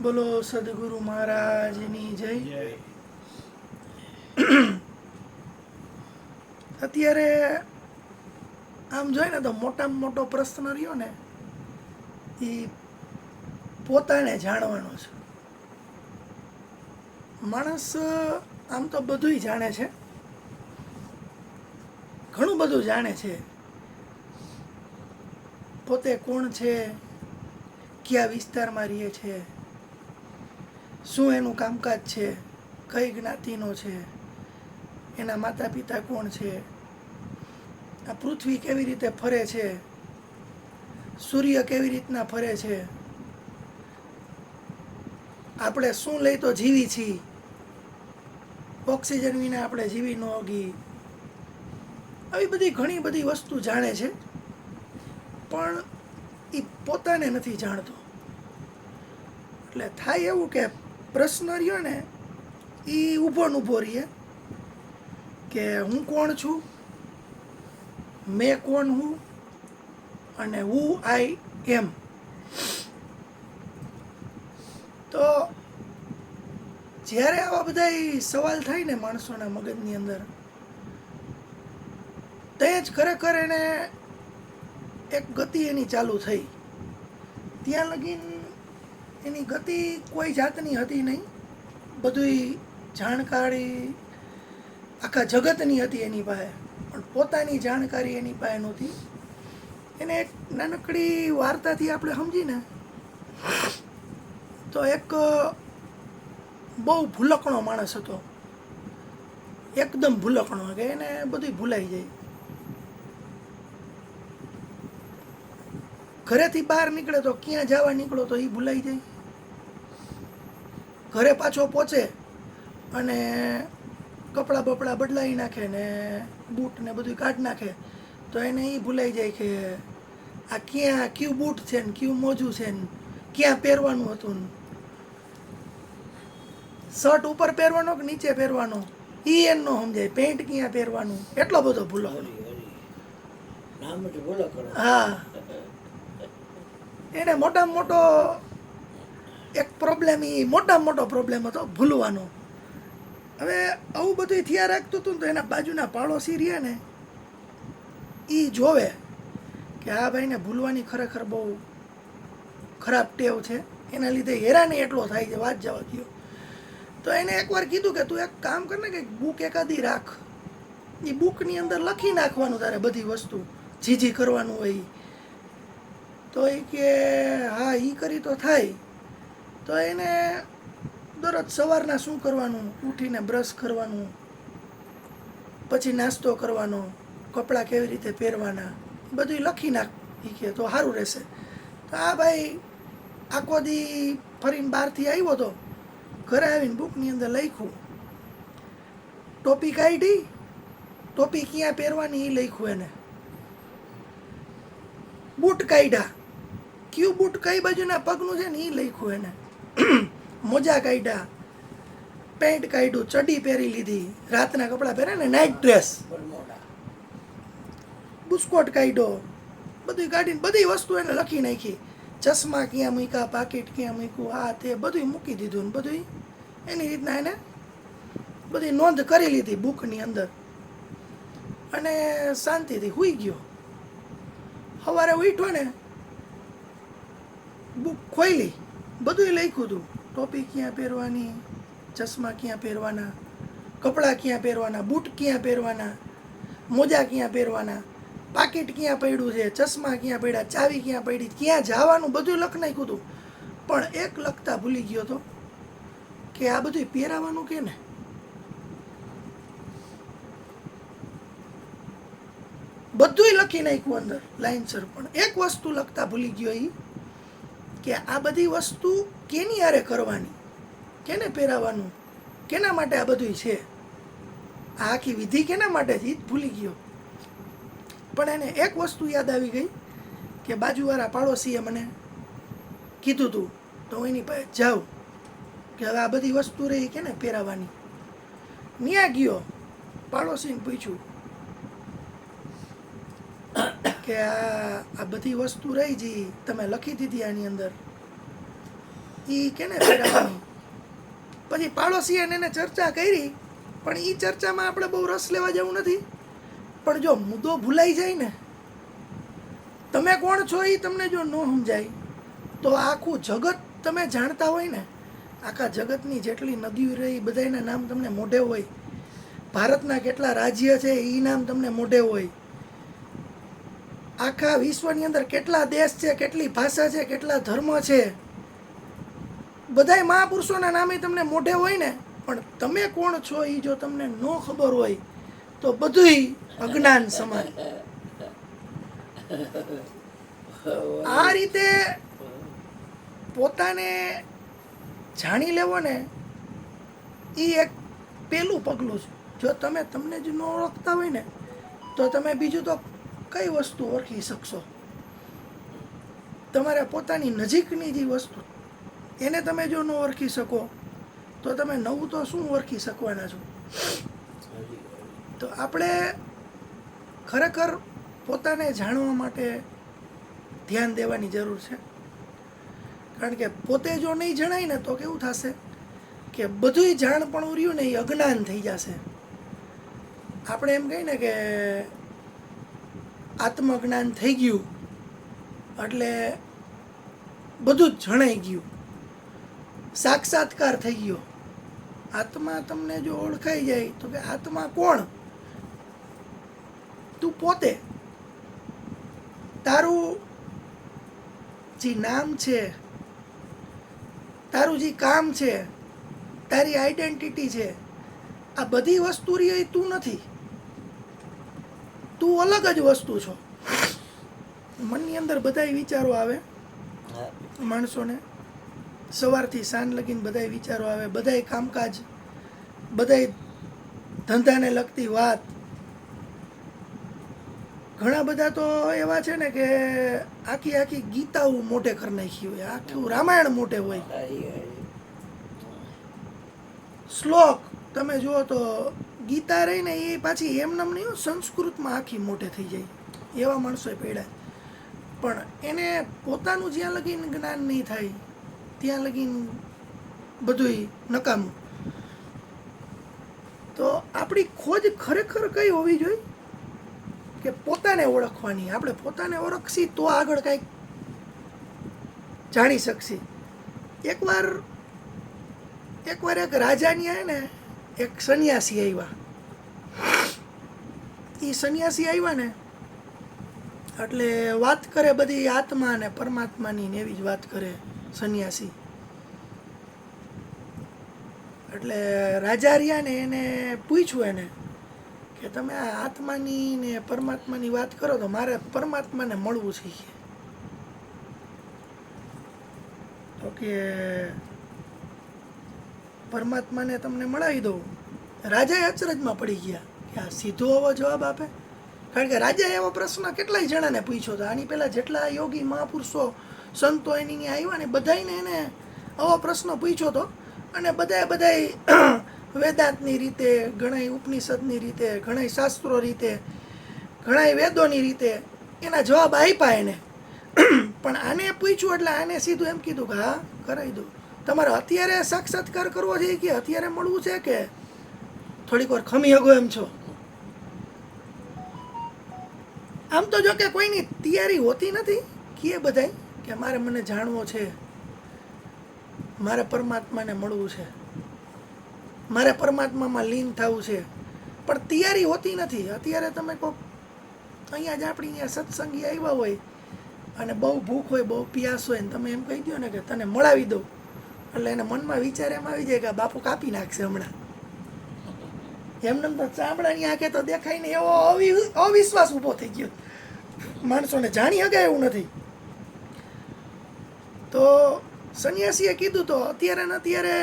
બોલો સદગુરુ મહારાજની જય. અત્યારે આમ જોઈએ ને તો મોટામાં મોટો પ્રશ્ન રહ્યો ને એ પોતાને જાણવાનો છે. માણસ આમ તો બધુંય જાણે છે, ઘણું બધું જાણે છે. પોતે કોણ છે, કયા વિસ્તારમાં રહે છે, શું એનું કામકાજ છે, કઈ જ્ઞાતિનો છે, એના માતા પિતા કોણ છે, આ પૃથ્વી કેવી રીતે ફરે છે, સૂર્ય કેવી રીતના ફરે છે, આપણે શું લઈ તો જીવી છીએ, ઓક્સિજન વિના આપણે જીવી ન હોગી. આવી બધી ઘણી બધી વસ્તુ જાણે છે, પણ એ પોતાને નથી જાણતો. એટલે થાય એવું કે પ્રશ્ન રહ્યો ને એ ઊભો ને ઊભો રહીએ કે હું કોણ છું, મેં કોણ હું, અને હુ આઈ એમ. તો જ્યારે આવા બધા સવાલ થાય ને માણસોના મગજની અંદર, તે જ ખરેખર એને એક ગતિ એની ચાલુ થઈ. ત્યાં લગીન એની ગતિ કોઈ જાતની હતી નહીં. બધુંય જાણકારી આખા જગતની હતી એની પાસે, પણ પોતાની જાણકારી એની પાસે નહોતી. એને એક નાનકડી વાર્તાથી આપણે સમજીને તો એક બહુ ભૂલકણો માણસ હતો, એકદમ ભૂલકણો, કે એને બધું ભૂલાઈ જાય. ઘરેથી બહાર નીકળે તો ક્યાં જવા નીકળો તો એ ભૂલાઈ જાય. ઘરે પાછો પહોંચે અને કપડાં બપડા બદલાવી નાખે ને બૂટ ને બધું કાઢી નાખે તો એને એ ભૂલાઈ જાય કે આ ક્યાં કયું બૂટ છે ને કયું મોજું છે ને ક્યાં પહેરવાનું હતું ને શર્ટ ઉપર પહેરવાનો કે નીચે પહેરવાનો એ એમ ન સમજાય. પેન્ટ ક્યાં પહેરવાનું, એટલો બધો ભૂલો. હા, એને મોટામાં મોટો એક પ્રોબ્લેમ, એ મોટામાં મોટો પ્રોબ્લેમ હતો ભૂલવાનો. હવે આવું બધું થયા રાખતું હતું ને તો એના બાજુના પાડોશી રહ્યા ને એ જોવે કે આ ભાઈને ભૂલવાની ખરેખર બહુ ખરાબ ટેવ છે, એના લીધે હેરાન એટલો થાય છે, વાત જવા દો. તો એને એકવાર કીધું કે તું એક કામ કર ને, કે બુક એકાદી રાખ, એ બુકની અંદર લખી નાખવાનું તારે બધી વસ્તુ જી કરવાનું હોય. તો એ કે હા એ કરી તો થાય. તો એને દરરોજ સવારના શું કરવાનું, ઉઠીને બ્રશ કરવાનું, પછી નાસ્તો કરવાનો, કપડાં કેવી રીતે પહેરવાના, બધું લખી નાખ. એ કે તો સારું રહેશે. તો આ ભાઈ આખો દી ફરીને બહારથી આવ્યો તો ઘરે આવીને બુકની અંદર લખ્યું, ટોપી કાઢી, ટોપી ક્યાં પહેરવાની એ લખ્યું એને. બૂટ કાઢ્યા, કયું બૂટ કઈ બાજુના પગનું છે ને એ લખ્યું એને. મોજા કાઢ્યા, પેન્ટ કાઢ્યું, ચડી પહેરી લીધી, રાતના કપડાં પહેરે ને નાઇટ ડ્રેસ, બુસ્કોટ કાઢ્યો, બધું કાઢીને બધી વસ્તુ એને લખી નાખી. ચશ્મા ક્યાં મૂક્યા, પાકીટ ક્યાં મૂક્યું, આ તે બધું મૂકી દીધું ને બધું એની રીતના એને બધી નોંધ કરી લીધી બુકની અંદર. અને શાંતિથી સૂઈ ગયો. સવારે ઉઠ્યો ને બુક ખોલી, બધું લખ્યું હતું, ટોપી ક્યાં પહેરવાની, ચશ્મા ક્યાં પહેરવાના, કપડાં ક્યાં પહેરવાના, બૂટ ક્યાં પહેરવાના, મોજા ક્યાં પહેરવાના, પાકીટ ક્યાં પડ્યું છે, ચશ્મા ક્યાં પડ્યા, ચાવી ક્યાં પડી, ક્યાં જવાનું, બધું લખ નાખ્યું હતું. પણ એક લખતા ભૂલી ગયો હતો કે આ બધું પહેરાવાનું કે ને. બધું લખી નાખ્યું અંદર લાઈનસર, પણ એક વસ્તુ લખતા ભૂલી ગયો એ કે આ બધી વસ્તુ કેની હારે કરવાની, કેને પહેરાવાનું, કેના માટે આ બધું છે, આ આખી વિધિ કેના માટે છે એ જ ભૂલી ગયો. પણ એને એક વસ્તુ યાદ આવી ગઈ કે બાજુવાળા પાડોશીએ મને કીધું હતું તો હું એની પાસે જાઉં કે હવે આ બધી વસ્તુ રહી કેને પહેરાવાની. ન્યા ગયો, પાડોશીને પૂછ્યું કે આ બધી વસ્તુ રહી જે તમે લખી દીધી આની અંદર, એ કેને ફેરવવાની. પછી પાડોશીએ એને ચર્ચા કરી, પણ એ ચર્ચામાં આપણે બહુ રસ લેવા જેવું નથી. પણ જો મુદ્દો ભૂલાઈ જાય ને, તમે કોણ છો એ તમને જો ન સમજાય, તો આખું જગત તમે જાણતા હોય ને, આખા જગતની જેટલી નદીઓ રહી બધાના નામ તમને મોઢે હોય, ભારતના કેટલા રાજ્ય છે એ નામ તમને મોઢે હોય, આખા વિશ્વની અંદર કેટલા દેશ છે, કેટલી ભાષા છે, કેટલા ધર્મ છે, બધાય મહાપુરુષોના નામે તમને મોઢે હોય ને, પણ તમે કોણ છો એ જો તમને ન ખબર હોય તો બધુંય અજ્ઞાન સમાન. આ રીતે પોતાને જાણી લેવો ને, એ એક પહેલું પગલું છે. જો તમે તમને જ ન ઓળખતા હોય ને, તો તમે બીજું તો કઈ વસ્તુ ઓળખી શકશો? તમારે પોતાની નજીકની જે વસ્તુ એને તમે જો ન ઓળખી શકો, તો તમે નવું તો શું ઓળખી શકવાના છો? તો આપણે ખરેખર પોતાને જાણવા માટે ધ્યાન દેવાની જરૂર છે. કારણ કે પોતે જો નહીં જણાય ને, તો કેવું થશે કે બધુંય જાણપણું રહ્યું ને એ અજ્ઞાન થઈ જશે. આપણે એમ કહીએ ને કે આત્મજ્ઞાન થઈ ગયું એટલે બધું જ જણાઈ ગયું, સાક્ષાત્કાર થઈ ગયો. આત્મા તમને જો ઓળખાઈ જાય તો કે આત્મા કોણ? તું પોતે. તારું જે નામ છે, તારું જે કામ છે, તારી આઈડેન્ટિટી છે, આ બધી વસ્તુ રહી તું નથી. તું અલગ જ વસ્તુ છો. મનની અંદર બધાય વિચારો આવે માણસોને, સવારથી સાંજ લગીને બધાય વિચારો આવે, બધાય કામકાજ, બધાય ધંધાને લગતી વાત. ઘણા બધા તો એવા છે ને કે આખી આખી ગીતાઓ મોઢે કરી નાખી હોય, આખું રામાયણ મોઢે હોય. શ્લોક તમે જુઓ તો ગીતા રહી ને એ પાછી એમનેમ નહીં, સંસ્કૃતમાં આખી મોઢે થઈ જાય, એવા માણસો પડ્યા. પણ એને પોતાનું જ્યાં લગીન જ્ઞાન નહીં થાય ત્યાં લગીન બધુંય નકામું. તો આપણી ખોજ ખરેખર કઈ હોવી જોઈએ કે પોતાને ઓળખવાની. આપણે પોતાને ઓળખશી તો આગળ કંઈક જાણી શકશી. એકવાર એક રાજાની આવે ને, એક સંન્યાસી આવ્યા. એ સંન્યાસી આવ્યા ને એટલે વાત કરે બધી આત્મા ને પરમાત્માની ને એવી જ વાત કરે સંન્યાસી. એટલે રાજા રહ્યા ને એને પૂછ્યું એને કે તમે આ આત્માની ને પરમાત્માની વાત કરો તો મારે પરમાત્માને મળવું છે. તો કે પરમાત્માને તમને મળાવી દઉં. રાજાએ અચરજમાં પડી ગયા કે આ સીધો આવો જવાબ આપે. કારણ કે રાજાએ એવો પ્રશ્ન કેટલાય જણાને પૂછ્યો હતો. આની પહેલાં જેટલા યોગી મહાપુરુષો સંતો એની આવ્યા ને બધાને એને આવો પ્રશ્ન પૂછ્યો હતો. અને બધાય વેદાંતની રીતે, ઘણા ઉપનિષદની રીતે, ઘણા શાસ્ત્રો રીતે, ઘણા વેદોની રીતે એના જવાબ આપ્યા એને. પણ આને પૂછ્યું એટલે આને સીધું એમ કીધું કે હા કરાવી દઉં. તમારે અત્યારે સાક્ષાત્કાર કરવો છે કે અત્યારે મળવું છે કે થોડીક વાર ખમી હગો એમ છો? આમ તો જો કે કોઈની તૈયારી હોતી નથી કે બધાય કે મારે મને જાણવો છે, મારે પરમાત્માને મળવું છે, મારે પરમાત્મામાં લીન થવું છે, પણ તૈયારી હોતી નથી. અત્યારે તમે કોક અહીંયા જ આપણી અહીંયા સત્સંગી આવ્યા હોય અને બહુ ભૂખ હોય, બહુ પ્યાસ હોય ને તમે એમ કહી દો ને કે તને મળાવી દઉં, એટલે એને મનમાં વિચાર એમ આવી જાય કે બાપુ કાપી નાખશે હમણાં. એમને તો ચામડાની આંખે તો દેખાય ને એવો અવિશ્વાસ ઊભો થઈ ગયો. માણસોને જાણી હગાય એવું નથી. તો સંન્યાસીએ કીધું તો અત્યારે ને અત્યારે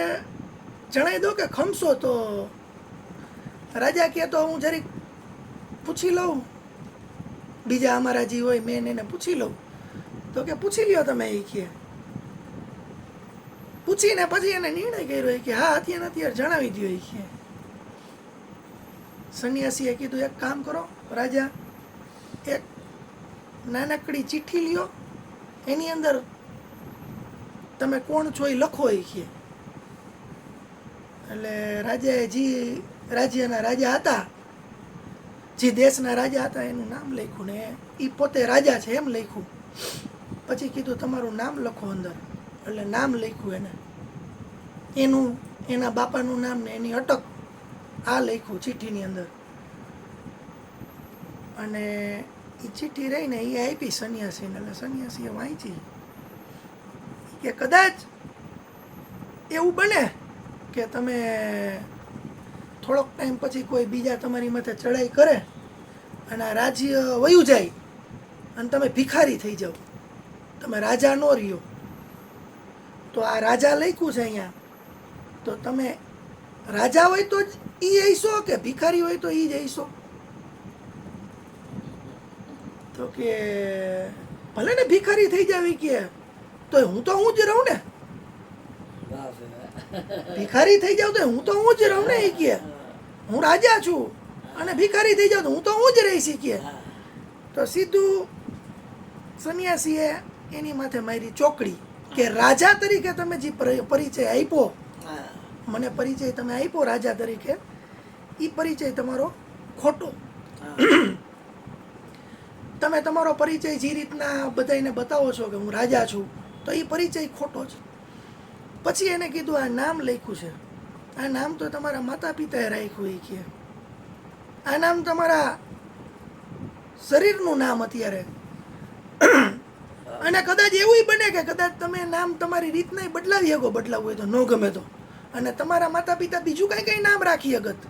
જણાવી દો કે ખમશો? તો રાજા કહે તો હું જરીક પૂછી લઉં, બીજા અમારા જે હોય મેં એને પૂછી લઉં. તો કે પૂછી લ્યો તમે. એ કહે પૂછીને પછી એને નિર્ણય કર્યો કે હા અત્યારે અત્યારે જણાવી દો. એ કહે સંન્યાસીએ કીધું એક કામ કરો રાજા, એક નાનકડી ચિઠ્ઠી લ્યો, એની અંદર તમે કોણ છો એ લખો એ કહે. એટલે રાજાએ જે રાજ્યના રાજા હતા, જે દેશના રાજા હતા એનું નામ લખ્યું ને એ પોતે રાજા છે એમ લખ્યું. પછી કીધું તમારું નામ લખો અંદર. એટલે નામ લખ્યું એને, એનું, એના બાપાનું નામ ને એની અટક આ લખ્યું ચિઠ્ઠીની અંદર. અને એ ચિઠ્ઠી રહીને એ આપી સંન્યાસીને. એટલે સંન્યાસીએ વાંચી કે કદાચ એવું બને કે તમે થોડોક ટાઈમ પછી કોઈ બીજા તમારી માથે ચડાઈ કરે અને આ રાજ્ય વયું જાય અને તમે ભિખારી થઈ જાઓ, તમે રાજા ન રહ્યો, તો આ રાજા લખ્યું છે અહીંયા, તો તમે રાજા હોય તો જ એ હૈસો કે ભિખારી હોય તો એ જ હૈસો? તો કે ભલે ને ભિખારી થઈ જાવી કે તો હું જ રહું ને, ભિખારી થઈ જાવ તો હું જ રહું ને. એ કે હું રાજા છું અને ભિખારી થઈ જાવ તો હું જ રહી શીખીએ. તો સીધું સંન્યાસીએ એની માથે મારી ચોકડી કે રાજા તરીકે તમે જે પરિચય આપ્યો, મને પરિચય તમે આપ્યો રાજા તરીકે, એ પરિચય તમારો ખોટો. તમે તમારો પરિચય જે રીતના બધાને બતાવો છો કે હું રાજા છું, તો એ પરિચય ખોટો છે. પછી એને કીધું આ નામ લખ્યું છે, આ નામ તો તમારા માતા પિતાએ રાખ્યું. એ કે આ નામ તમારા શરીરનું નામ અત્યારે, અને કદાચ એવું બને કે કદાચ તમે નામ તમારી રીતના બદલાવી શકો, બદલાવવું હોય તો, ન ગમે તો, અને તમારા માતા પિતા બીજું કઈ નામ રાખી અગત,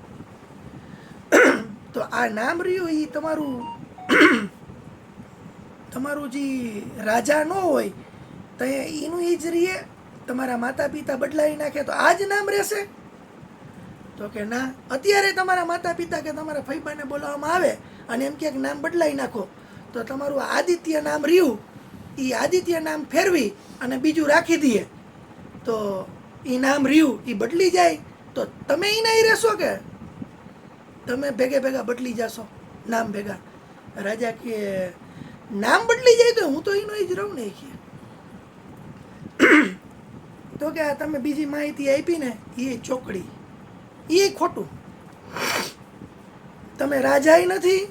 તો આ નામ રહ્યું એ તમારું જે રાજા ન હોય તો એનું એ જ રહીએ. તમારા માતા પિતા બદલાવી નાખે તો આ જ નામ રહેશે? તો કે ના, અત્યારે તમારા માતા પિતા કે તમારા ફૈબાને બોલાવવામાં આવે અને એમ કે નામ બદલાવી નાખો, તો તમારું આદિત્ય નામ રહ્યું એ આદિત્ય નામ ફેરવી અને બીજું રાખી દઈએ, તો એ નામ રહ્યું એ બદલી જાય, તો તમે એ નહીં રહેશો કે તમે ભેગા બદલી જશો નામ ભેગા? રાજા કે નામ બદલી જાય તો હું તો એનો જ રહું ને. કે તો કે તમે બીજી માહિતી આપી ને એ ચોકડી, એ ખોટું. તમે રાજાય નથી,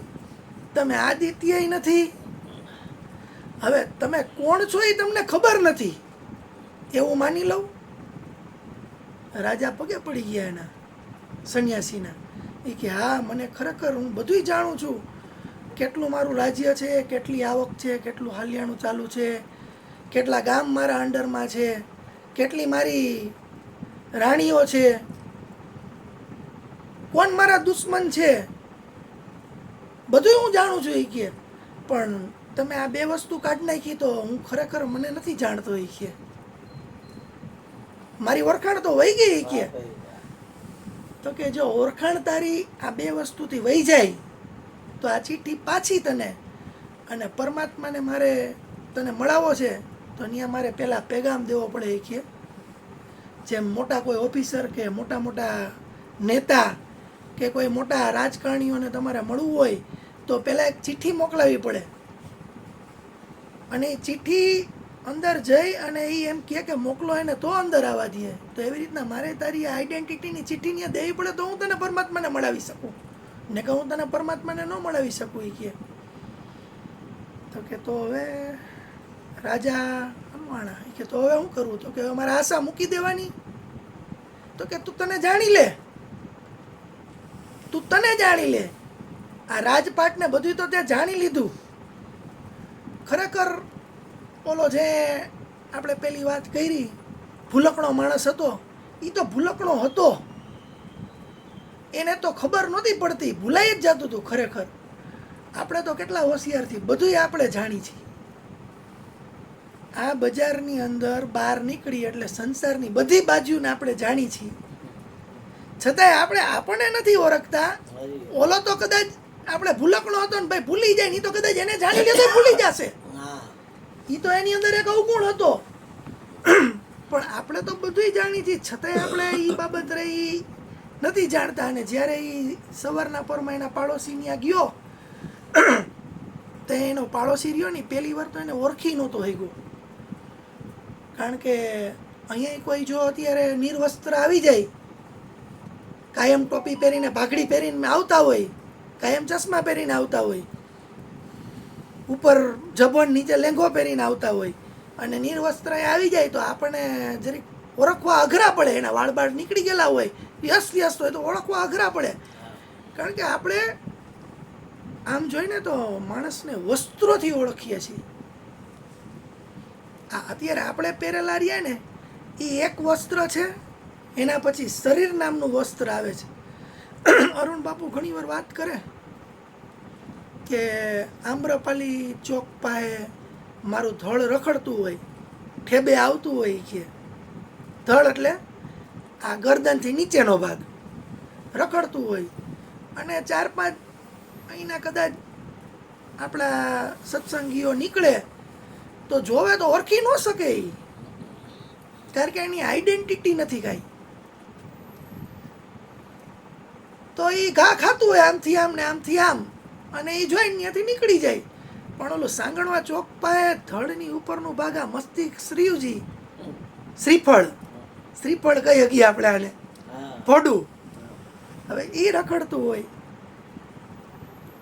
તમે આદિત્યય નથી, હવે તમે કોણ છો એ તમને ખબર નથી એવું માની લઉં. રાજા પગે પડી ગયા એના સંન્યાસીના. એ કે હા, મને ખરેખર હું બધુંય જાણું છું, કેટલું મારું રાજ્ય છે, કેટલી આવક છે, કેટલું હાલિયાણું ચાલુ છે, કેટલા ગામ મારા અંડરમાં છે, કેટલી મારી રાણીઓ છે, કોણ મારા દુશ્મન છે, બધું હું જાણું છું. એ કે પણ તમે આ બે વસ્તુ કાઢી નાખી તો હું ખરેખર મને નથી જાણતો. એ કે મારી ઓળખાણ તો વહી ગઈ. કે તો કે જો ઓળખાણ તારી આ બે વસ્તુથી વહી જાય તો આ ચિઠ્ઠી પાછી તને, અને પરમાત્માને મારે તને મળાવો છે તો ત્યાં મારે પહેલાં પેગામ દેવો પડે. એ કે જેમ મોટા કોઈ ઓફિસર કે મોટા નેતા કે કોઈ મોટા રાજકારણીઓને તમારે મળવું હોય તો પહેલાં એક ચિઠ્ઠી મોકલાવી પડે, અને એ ચિઠ્ઠી અંદર જઈ અને એ એમ કહે કે મોકલો એને તો અંદર આવવા દે. તો એવી રીતના મારે તારી આઈડેન્ટિટીની ચિઠ્ઠી ત્યાં દેવી પડે તો હું તને પરમાત્માને મળાવી શકું, ને કે હું તને પરમાત્માને ન મળાવી શકું. એ કહે તો કે તો હવે રાજા અનવાણા. એ કે તો હવે શું કરવું? તો કે હવે મારે આશા મૂકી દેવાની? તો કે તું તને જાણી લે, આ રાજપાટ ને બધું તો ત્યાં જાણી લીધું. ખરેખર ઓલો જે આપણે પેલી વાત કરી ભૂલકણો માણસ હતો, એ તો ભૂલકણો હતો, એને તો ખબર નહોતી પડતી, ભૂલાઈ જ જતું હતું. ખરેખર આપણે તો કેટલા હોશિયારથી બધુંય આપણે જાણી છીએ. આ બજારની અંદર બહાર નીકળી એટલે સંસારની બધી બાજુને આપણે જાણી છીએ, છતાંય આપણને નથી ઓળખતા. ઓલો તો કદાચ આપણે ભૂલકણો હતો ને ભાઈ ભૂલી જાય, નહીં તો કદાચ એને જાણી લીધો ભૂલી જશે. એ તો એની અંદર એક અવગુણ હતો, પણ આપણે તો બધું જાણી છીએ, છતાંય આપણે એ બાબત રહી નથી જાણતા. અને જ્યારે એ સવારના પરમાં એના પાડોશી ત્યાં ગયો તો એનો પાડોશી રહ્યો ને પહેલી વાર તો એને ઓળખી નહોતો હગ્યો, કારણ કે અહીંયા કોઈ જો અત્યારે નિર્વસ્ત્ર આવી જાય, કાયમ ટોપી પહેરીને ભાગડી પહેરીને આવતા હોય, કાયમ ચશ્મા પહેરીને આવતા હોય, ઉપર જબણ નીચે લેંઘો પહેરીને આવતા હોય અને નિર્વસ્ત્ર આવી જાય તો આપણને જરીક ઓળખવા અઘરા પડે. એના વાળ બાળ નીકળી ગયેલા હોય, વ્યસ્ત હોય તો ઓળખવા અઘરા પડે. કારણ કે આપણે આમ જોઈને તો માણસને વસ્ત્રોથી ઓળખીએ છીએ. અત્યારે આપણે પહેરેલા રહ્યા ને એ એક વસ્ત્ર છે, એના પછી શરીર નામનું વસ્ત્ર આવે છે. અરુણ બાપુ ઘણીવાર વાત કરે કે આમ્રપાલી ચોક પાસે મારું ધળ રખડતું હોય, ઠેબે આવતું હોય કે ધળ એટલે આ ગરદનથી નીચેનો ભાગ રખડતું હોય અને 4-5 અહીંના કદાચ આપણા સત્સંગીઓ નીકળે તો જોવે તો ઓળખી ન શકે એ, કારણ કે એની આઈડેન્ટિટી નથી કાંઈ. તો એ ઘા ખાતું હોય આમથી આમ ને આમથી આમ અને એ જોઈને ત્યાંથી નીકળી જાય. પણ ઓલું સાંગણવા ચોક પાસે ધડની ઉપરનું ભાગ આ મસ્તિષ્ક શ્રીજી શ્રીફળ કઈ હગી આપણે આને ફોડું, હવે એ રખડતું હોય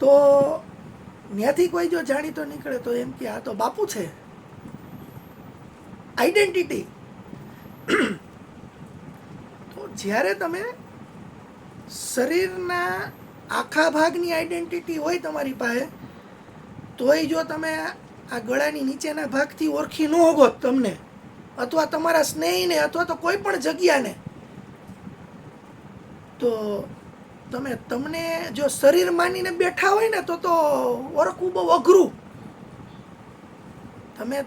તો ત્યાંથી કોઈ જો જાણીતો નીકળે તો એમ કે આ તો બાપુ છે. આઈડેન્ટિટી. તો જ્યારે તમે શરીરના આખા ભાગની આઈડેન્ટિટી હોય તમારી પાસે, તોય જો તમે આ ગળાની નીચેના ભાગથી ઓળખી ન હોગો તમને, અથવા તમારા સ્નેહીને, અથવા તો કોઈ પણ જગ્યાને, તો તમને જો શરીર માનીને બેઠા હોય ને તો ઓળખવું બહુ અઘરું.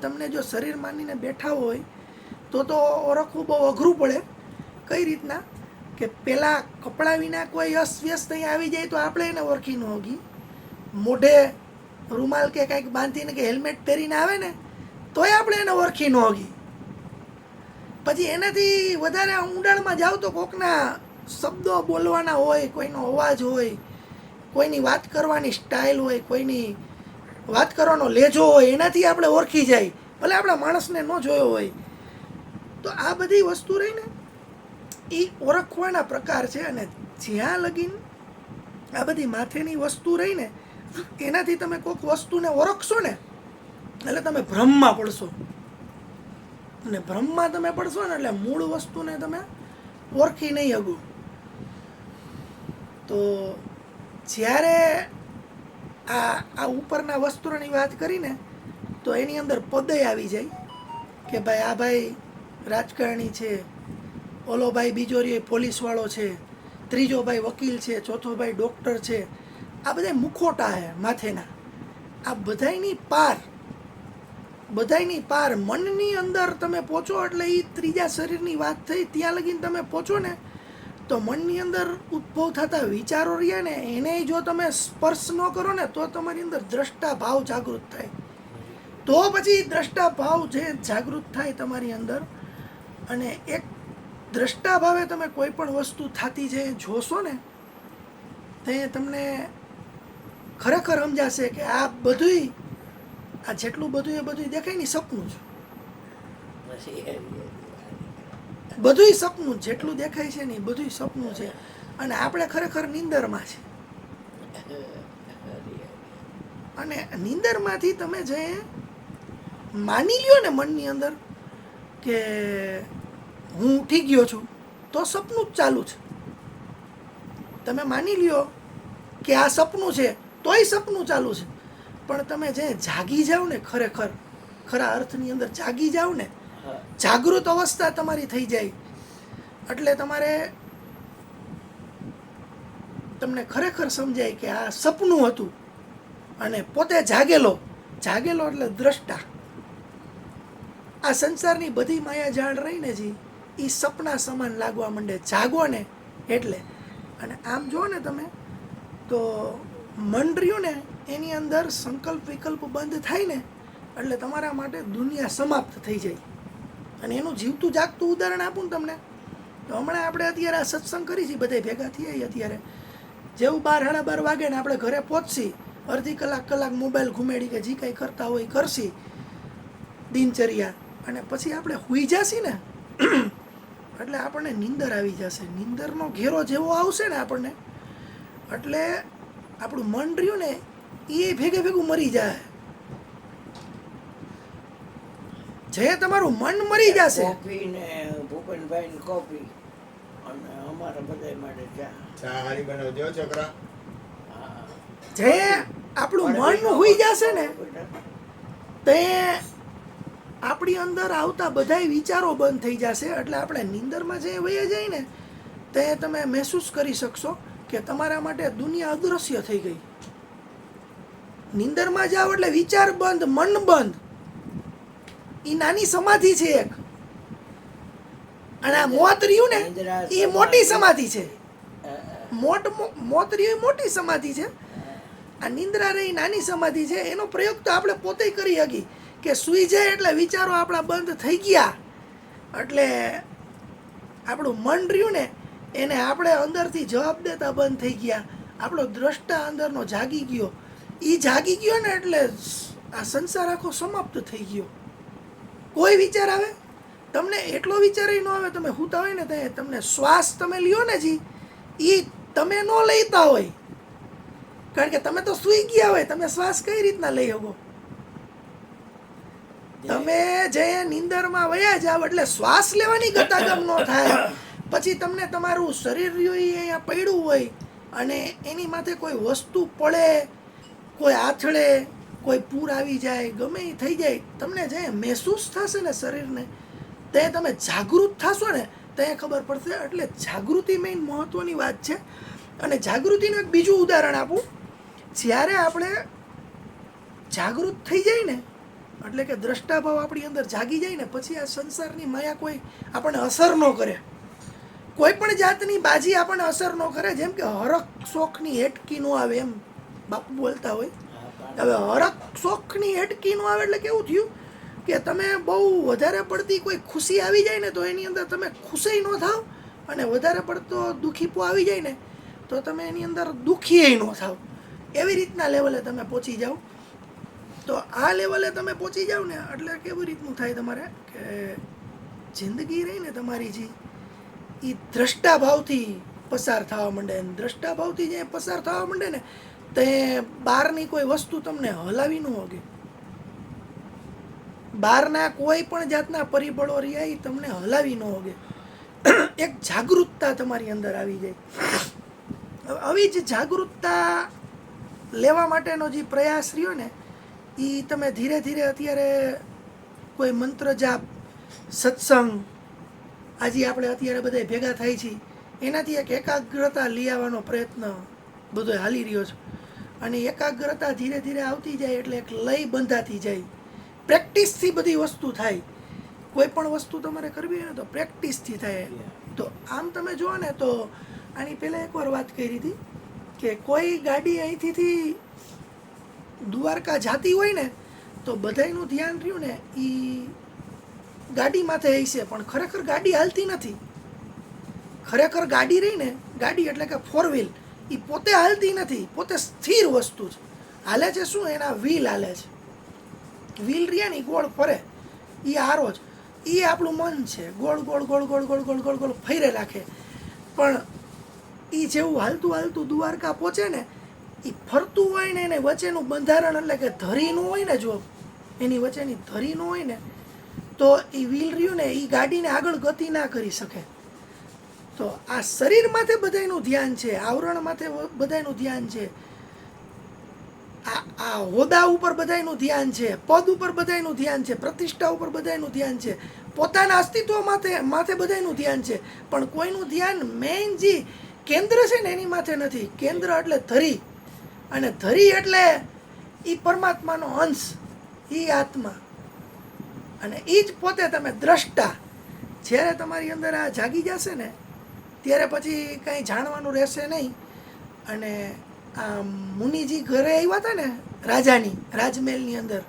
તમને જો શરીર માનીને બેઠા હોય તો ઓળખવું બહુ અઘરું પડે. કઈ રીતના કે પેલા કપડા વિના કોઈ અસ્વ્યસ્ત અહીં આવી જાય તો આપણે એને ઓળખી ન હોગી. મોઢે રૂમાલ કે કંઈક બાંધીને કે હેલ્મેટ પહેરીને આવે ને તોય આપણે એને ઓળખી ન હોગી. પછી એનાથી વધારે ઊંડાણમાં જાવ તો કોકના શબ્દો બોલવાના હોય, કોઈનો અવાજ હોય, કોઈની વાત કરવાની સ્ટાઇલ હોય, કોઈની વાત કરવાનો લહેજો હોય, એનાથી આપણે ઓળખી જાય, ભલે આપણા માણસને ન જોયો હોય. તો આ બધી વસ્તુ રહીને એ ઓળખવાના પ્રકાર છે. અને જ્યાં લગીન આ બધી માથેની વસ્તુ રહીને એનાથી તમે કોઈક વસ્તુને ઓળખશો ને એટલે તમે ભ્રમમાં પડશો. અને ભ્રમમાં તમે પડશો ને એટલે મૂળ વસ્તુને તમે ઓળખી નહીં હગો. તો જ્યારે આ ઉપરના વસ્ત્રોની વાત કરીને તો એની અંદર પદય આવી જાય કે ભાઈ આ ભાઈ રાજકારણી છે, ઓલો ભાઈ બીજો રે પોલીસવાળો છે, ત્રીજો ભાઈ વકીલ છે, ચોથો ભાઈ ડૉક્ટર છે. આ બધા મુખોટા છે માથેના. આ બધાયની પાર મનની અંદર તમે પહોંચો એટલે એ ત્રીજા શરીરની વાત થઈ, ત્યાં લગીને તમે પહોંચો ને તો મનની અંદર ઉદ્ભવ થતા વિચારો રહ્યા ને એને જો તમે સ્પર્શ ન કરો ને તો તમારી અંદર દ્રષ્ટા ભાવ જાગૃત થાય. તો પછી દ્રષ્ટા ભાવ જે જાગૃત થાય તમારી અંદર, અને એક દ્રષ્ટા ભાવે તમે કોઈ પણ વસ્તુ થતી જે જોશો ને તે તમને ખરેખર સમજાશે કે આ બધુંય, આ જેટલું બધું એ બધું દેખાય ને સપનું છે. બધુંય સપનું, જેટલું દેખાય છે ને બધુંય સપનું છે. અને આપણે ખરેખર નીંદરમાં છે. અને નીંદરમાંથી તમે જે માની લ્યો ને મનની અંદર કે હું ઉઠી ગયો છું, તો સપનું જ ચાલુ છે. તમે માની લ્યો કે આ સપનું છે તોય સપનું ચાલુ છે. પણ તમે જે જાગી જાઓ ને, ખરા અર્થની અંદર જાગી જાઓ ને, જાગૃત અવસ્થા તમારી થઈ જાય એટલે તમને ખરેખર સમજાય કે આ સપનું હતું અને પોતે જાગેલો એટલે દ્રષ્ટા. આ સંસારની બધી માયા જાળ રહીને જી એ સપના સમાન લાગવા માંડે જાગો ને એટલે. અને આમ જો ને તમે તો મન રહ્યું ને એની અંદર સંકલ્પ વિકલ્પ બંધ થાય ને એટલે તમારા માટે દુનિયા સમાપ્ત થઈ જાય. અને એનું જીવતું જાગતું ઉદાહરણ આપું ને તમને તો હમણાં આપણે અત્યારે આ સત્સંગ કરી છીએ, બધા ભેગા થઈએ અત્યારે જેવું 12-12:30 વાગે ને આપણે ઘરે પહોંચશી, અડધી કલાક મોબાઈલ ઘુમેડી કે જે કંઈ કરતા હોય કરશી દિનચર્યા, અને પછી આપણે સૂઈ જશે ને એટલે આપણને નીંદર આવી જશે. નીંદરનો ઘેરો જેવો આવશે ને આપણને, એટલે આપણું મન રહ્યું ને એ ભેગે ભેગું મરી જાય. જે તમારું મન મરી જશે. કોફી ને ભૂપેનભાઈ ની કોફી અને અમારા બધા માટે ચા હારી બનાવજો છોકરા. જે આપણું મન હોઈ જશે ને તે આપણી અંદર આવતા બધાય વિચારો બંધ થઈ જશે. એટલે આપણે નીંદરમાં જે વહી જાય ને તે તમે મહેસૂસ કરી શકશો કે તમારા માટે દુનિયા અદૃશ્ય થઈ ગઈ. નીંદરમાં જાઓ એટલે વિચાર બંધ, મન બંધ. એ નાની સમાધિ છે એક, અને આ મોત રહ્યું ને એ મોટી સમાધિ છે. મોત રહ્યું એ મોટી સમાધિ છે. આ નિંદ્રા રહી નાની સમાધિ છે. એનો પ્રયોગ તો આપણે પોતે કરી શકી કે સૂઈ જાય એટલે વિચારો આપણા બંધ થઈ ગયા, એટલે આપણું મન રહ્યું ને એને આપણે અંદરથી જવાબ દેતા બંધ થઈ ગયા. આપણો દ્રષ્ટા અંદરનો જાગી ગયો. એ જાગી ગયો ને એટલે આ સંસાર આખો સમાપ્ત થઈ ગયો. કોઈ વિચાર આવે તમને, એટલો વિચાર ન આવે. તમે સૂતા હોય ને તે તમને શ્વાસ તમે લ્યો ને જી, એ તમે ન લેતા હોય, કારણ કે તમે તો સૂઈ ગયા હોય. તમે શ્વાસ કઈ રીતના લઈ શકો? તમે જે નીંદરમાં વયા જાવ એટલે શ્વાસ લેવાની ગતાગમ ન થાય. પછી તમને તમારું શરીર રહ્યું એ અહીંયા પડ્યું હોય અને એની માથે કોઈ વસ્તુ પડે, કોઈ આથડે, કોઈ પૂર આવી જાય, ગમે એ થઈ જાય, તમને જે મહેસૂસ થશે ને શરીરને, તે તમે જાગૃત થશો ને તે ખબર પડશે. એટલે જાગૃતિ મેઇન મહત્વની વાત છે. અને જાગૃતિનું એક બીજું ઉદાહરણ આપું. જ્યારે આપણે જાગૃત થઈ જાય ને એટલે કે દ્રષ્ટાભાવ આપણી અંદર જાગી જાય ને પછી આ સંસારની માયા કોઈ આપણને અસર ન કરે. કોઈ પણ જાતની બાજી આપણને અસર ન કરે. જેમ કે હરખ શોખની હેટકી ન આવે એમ બાપુ બોલતા હોય. હવે હરખ શોખની હેટકી ન આવે એટલે કેવું થયું કે તમે બહુ વધારે પડતી કોઈ ખુશી આવી જાય ને તો એની અંદર તમે ખુશી ન થાવ, અને વધારે પડતો દુઃખીપો આવી જાય ને તો તમે એની અંદર દુઃખી ન થાવ. એવી રીતના લેવલે તમે પહોંચી જાઓ. તો આ લેવલે તમે પહોંચી જાઓ ને એટલે કેવી રીતનું થાય તમારે કે જિંદગી રહી ને તમારી જે એ દ્રષ્ટાભાવથી પસાર થવા માંડે. દ્રષ્ટાભાવથી જે પસાર થવા માંડે ને તે બહારની કોઈ વસ્તુ તમને હલાવી ન હોગે. બહારના કોઈ પણ જાતના પરિબળો રહ્યા એ તમને હલાવી ન હોગે. એક જાગૃતતા તમારી અંદર આવી જાય. આવી જ જાગૃતતા લેવા માટેનો જે પ્રયાસ રહ્યો ને એ તમે ધીરે ધીરે અત્યારે કોઈ મંત્ર જાપ, સત્સંગ, આજે આપણે અત્યારે બધા ભેગા થાય છીએ એનાથી એક એકાગ્રતા લઈ આવવાનો પ્રયત્ન બધો હાલી રહ્યો છે. અને એકાગ્રતા ધીરે ધીરે આવતી જાય એટલે એક લય બંધાતી જાય. પ્રેક્ટિસથી બધી વસ્તુ થાય. કોઈ પણ વસ્તુ તમારે કરવી હોય ને તો પ્રેક્ટિસથી થાય. તો આમ તમે જુઓ ને તો આની પહેલાં એકવાર વાત કરી હતી કે કોઈ ગાડી અહીંથી દ્વારકા જાતી હોય ને તો બધાયનું ધ્યાન રહ્યું ને એ ગાડી માથે હશે, પણ ખરેખર ગાડી હાલતી નથી. ખરેખર ગાડી રહી ને, ગાડી એટલે કે 4 વ્હીલ, એ પોતે હાલતી નથી. પોતે સ્થિર વસ્તુ છે. હાલે છે શું? એના વ્હીલ હાલે છે. વ્હીલ રહ્યા ને ગોળ ફરે, એ હારો જ. એ આપણું મન છે. ગોળ ગોળ ગોળ ગોળ ગોળ ગોળ ગોળ ગોળ ફેરે રાખે. પણ એ જેવું હાલતું હાલતું દ્વારકા પહોંચે ને એ ફરતું હોય ને એને વચ્ચેનું બંધારણ એટલે કે ધરીનું હોય ને, જો એની વચ્ચેની ધરીનું હોય ને તો એ વ્હીલ રહ્યું ને એ ગાડીને આગળ ગતિ ના કરી શકે. તો આ શરીર માથે બધાયનું ધ્યાન છે, આવરણ માથે બધાયનું ધ્યાન છે, આ હોદ્દા ઉપર બધાયનું ધ્યાન છે, પદ ઉપર બધાયનું ધ્યાન છે, પ્રતિષ્ઠા ઉપર બધાયનું ધ્યાન છે, પોતાના અસ્તિત્વ માથે બધાયનું ધ્યાન છે. પણ કોઈનું ધ્યાન મેઇન જે કેન્દ્ર છે ને એની માથે નથી. કેન્દ્ર એટલે ધરી, અને ધરી એટલે એ પરમાત્માનો અંશ, એ આત્મા, અને એ જ પોતે તમે દ્રષ્ટા. જ્યારે તમારી અંદર આ જાગી જશે ને ત્યારે પછી કંઈ જાણવાનું રહેશે નહીં. અને આ મુનિજી ઘરે આવ્યા હતા ને રાજાની રાજમહેલની અંદર,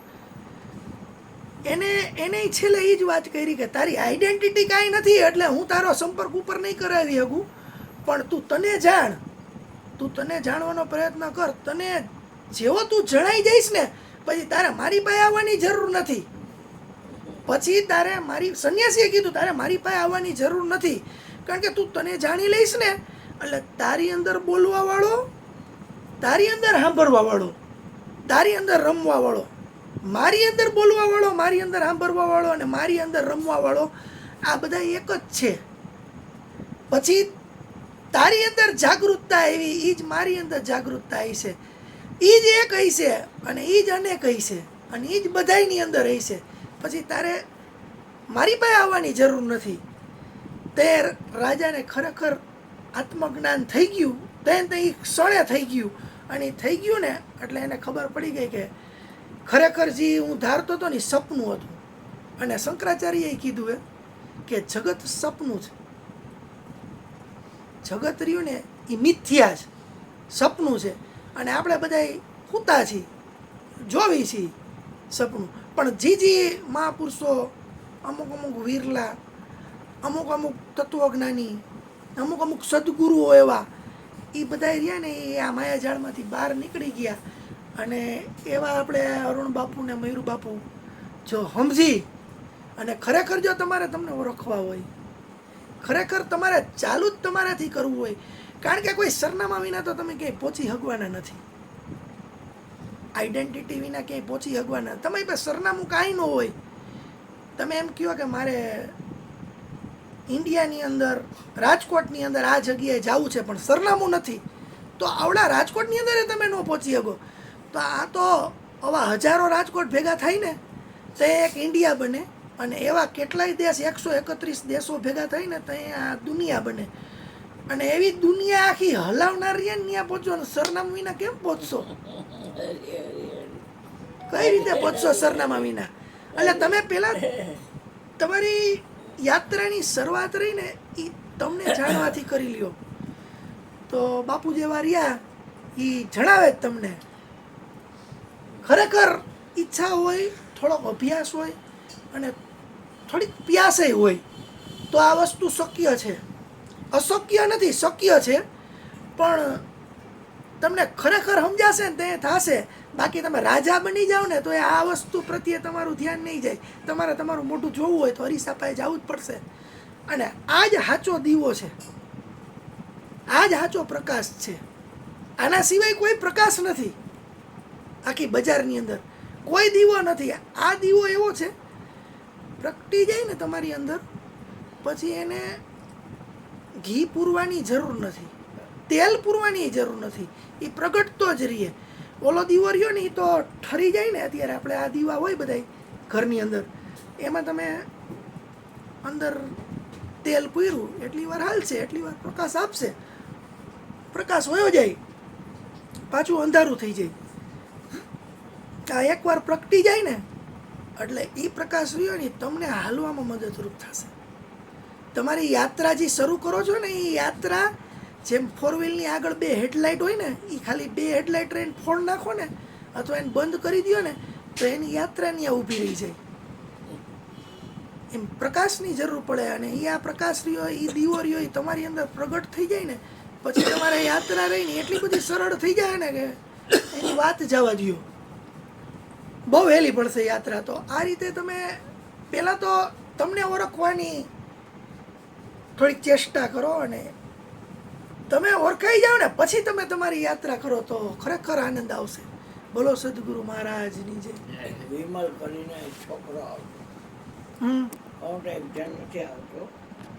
એને છેલ્લે એ જ વાત કરી કે તારી આઈડેન્ટિટી કાંઈ નથી એટલે હું તારો સંપર્ક ઉપર નહીં કરાવી શકું, પણ તું તને જાણ, તું તને જાણવાનો પ્રયત્ન કર. તને જેવો તું જણાઈ જઈશ ને પછી તારે મારી પાસે આવવાની જરૂર નથી. પછી તારે મારી સંન્યાસીએ કીધું તારે મારી પાસે આવવાની જરૂર નથી, કારણ કે તું તને જાણી લઈશ ને એટલે તારી અંદર બોલવા વાળો, તારી અંદર સાંભળવા વાળો, તારી અંદર રમવા વાળો, મારી અંદર બોલવા વાળો, મારી અંદર સાંભળવા વાળો અને મારી અંદર રમવા વાળો, આ બધા એક જ છે. પછી તારી અંદર જાગૃતતા આવી, એ જ મારી અંદર જાગૃતતા આવી છે, એ જ એક હશે અને એ જ અનેક હશે અને એ જ બધાયની અંદર હશે. પછી તારે મારી પાસે આવવાની જરૂર નથી. તે રાજાને ખરેખર આત્મજ્ઞાન થઈ ગયું, તેને તે ક્ષણે થઈ ગયું અને થઈ ગયું ને એટલે એને ખબર પડી ગઈ કે ખરેખર જે હું ધારતો હતો ને સપનું હતું. અને શંકરાચાર્યએ કીધું કે જગત સપનું છે, જગત રહ્યું ને એ મિથ્યા છે, સપનું છે અને આપણે બધા સૂતા છીએ, જોવી છીએ સપનું. પણ જે મહાપુરુષો, અમુક અમુક વીરલા, અમુક અમુક તત્વજ્ઞાની, અમુક અમુક સદગુરુઓ એવા, એ બધા રહ્યા ને એ આ માયાજાળમાંથી બહાર નીકળી ગયા. અને એવા આપણે અરુણ બાપુ ને મયુર બાપુ જો સમજી અને ખરેખર જો તમારે તમને ઓળખવા હોય, ખરેખર તમારે ચાલુ જ તમારાથી કરવું હોય, કારણ કે કોઈ સરનામા વિના તો તમે ક્યાંય પહોંચી શકવાના નથી, આઈડેન્ટિટી વિના ક્યાંય પહોંચી શકવાના. તમારી પાસે સરનામું કાંઈ ન હોય, તમે એમ કહો કે મારે ઇન્ડિયાની અંદર રાજકોટની અંદર આ જગ્યાએ જવું છે પણ સરનામું નથી, તો આવડા રાજકોટની અંદર તમે ન પહોંચી શકો. તો આ તો આવા હજારો રાજકોટ ભેગા થાય ને તો એક ઇન્ડિયા બને અને એવા કેટલાય દેશ 131 દેશો ભેગા થઈને તો આ દુનિયા બને. અને એવી દુનિયા આખી હલાવનાર રહે ને ત્યાં પહોંચો, સરનામા વિના કેમ પહોંચશો? કઈ રીતે પહોંચશો સરનામા વિના? એટલે તમે પહેલા તમારી યાત્રાની શરૂઆત રહીને એ તમને જાણવાથી કરી લ્યો. તો બાપુ જેવા રહ્યા એ જણાવે જ તમને. ખરેખર ઈચ્છા હોય, થોડોક અભ્યાસ હોય અને થોડીક પ્યાસે હોય તો આ વસ્તુ શક્ય છે. અશક્ય નથી, શક્ય છે. પણ તમને ખરેખર સમજાશે ને તે થશે. બાકી તમે રાજા બની જાઓ ને તો એ આ વસ્તુ પ્રત્યે તમારું ધ્યાન નહીં જાય. તમારે તમારું મોઢું જોવું હોય તો અરીસા પાસે જવું જ પડશે. અને આ જ સાચો દીવો છે, આ જ સાચો પ્રકાશ છે. આના સિવાય કોઈ પ્રકાશ નથી. આખી બજારની અંદર કોઈ દીવો નથી. આ દીવો એવો છે પ્રગટી જાય ને તમારી અંદર, પછી એને ઘી પૂરવાની જરૂર નથી, તેલ પૂરવાની જરૂર નથી, એ પ્રગટતો જ રહીએ. ઓલો દીવો રહ્યો ને એ તો ઠરી જાય ને. અત્યારે આપણે આ દીવા હોય બધા ઘરની અંદર, એમાં તમે અંદર તેલ પૂર્યું એટલી વાર હાલશે, એટલી વાર પ્રકાશ આપશે, પ્રકાશ વયો જાય, પાછું અંધારું થઈ જાય. આ એકવાર પ્રગટી જાય ને એટલે એ પ્રકાશ રહ્યો ને તમને હાલવામાં મદદરૂપ થશે. તમારી યાત્રા જે શરૂ કરો છો ને એ યાત્રા જેમ 4-વ્હીલની આગળ 2 હેડલાઇટ હોય ને, એ ખાલી 2 હેડલાઇટ રહીને ફોડ નાખો ને અથવા એને બંધ કરી દો ને તો એની યાત્રા ત્યાં ઊભી રહી જાય. એમ પ્રકાશની જરૂર પડે. અને એ આ પ્રકાશ રહ્યો, એ દીવો રહ્યો, એ તમારી અંદર પ્રગટ થઈ જાય ને પછી તમારે યાત્રા રહીને એટલી બધી સરળ થઈ જાય ને કે એની વાત જવા દો, બહુ વહેલી પડશે યાત્રા. તો આ રીતે તમે પહેલાં તો તમને ઓળખવાની થોડીક ચેષ્ટા કરો અને તમે ઓળખાઈ જાઓ ને પછી તમે તમારી યાત્રા કરો તો ખરેખર આનંદ આવશે. બોલો સદગુરુ મહારાજની જય. વિમલ કરીને એક છોકરો આવતો, હમ કાઉન્ટ એક્ઝામ નથી આવતો,